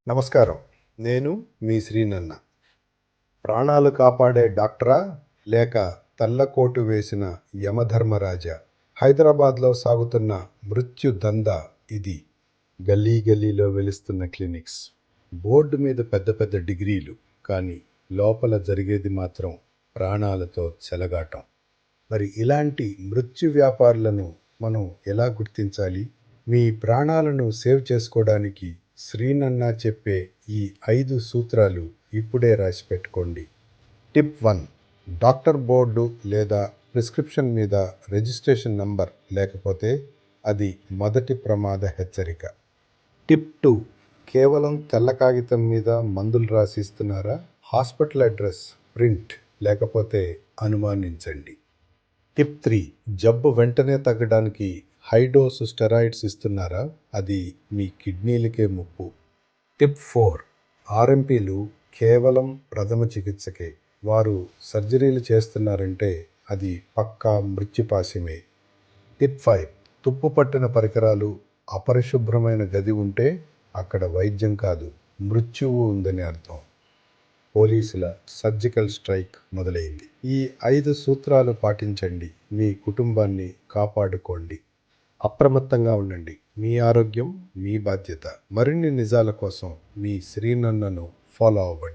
నమస్కారం. నేను మీ శ్రీనన్న. ప్రాణాలు కాపాడే డాక్టరా లేక తెల్లకోటు వేసిన యమధర్మరాజా? హైదరాబాద్లో సాగుతున్న మృత్యు దందా ఇది. గల్లీ గల్లీలో వెలుస్తున్న క్లినిక్స్, బోర్డు మీద పెద్ద పెద్ద డిగ్రీలు, కానీ లోపల జరిగేది మాత్రం ప్రాణాలతో చెలగాటం. మరి ఇలాంటి మృత్యు వ్యాపారులను మనం ఎలా గుర్తించాలి? మీ ప్రాణాలను సేవ్ చేసుకోవడానికి శ్రీనన్న చెప్పే ఈ 5 సూత్రాలు ఇప్పుడే రాసి పెట్టుకోండి. టిప్ 1: డాక్టర్ బోర్డు లేదా ప్రిస్క్రిప్షన్ మీద రిజిస్ట్రేషన్ నంబర్ లేకపోతే అది మొదటి ప్రమాద హెచ్చరిక. టిప్ 2: కేవలం తెల్ల కాగితం మీద మందులు రాసిస్తున్నారా? హాస్పిటల్ అడ్రస్ ప్రింట్ లేకపోతే అనుమానించండి. టిప్ 3: జబ్బు వెంటనే తగ్గడానికి హై డోసు స్టెరాయిడ్స్ ఇస్తున్నారా? అది మీ కిడ్నీలకే ముప్పు. టిప్ 4: ఆర్ఎంపీలు కేవలం ప్రథమ చికిత్సకే. వారు సర్జరీలు చేస్తున్నారంటే అది పక్కా మృత్యుపాశమే. టిప్ 5: తుప్పు పట్టిన పరికరాలు, అపరిశుభ్రమైన గది ఉంటే అక్కడ వైద్యం కాదు, మృత్యువు ఉందని అర్థం. పోలీసుల సర్జికల్ స్ట్రైక్ మొదలైంది. ఈ 5 సూత్రాలు పాటించండి, మీ కుటుంబాన్ని కాపాడుకోండి. అప్రమత్తంగా ఉండండి. మీ ఆరోగ్యం మీ బాధ్యత. మరిన్ని నిజాల కోసం మీ శ్రీనన్నను ఫాలో అవ్వండి.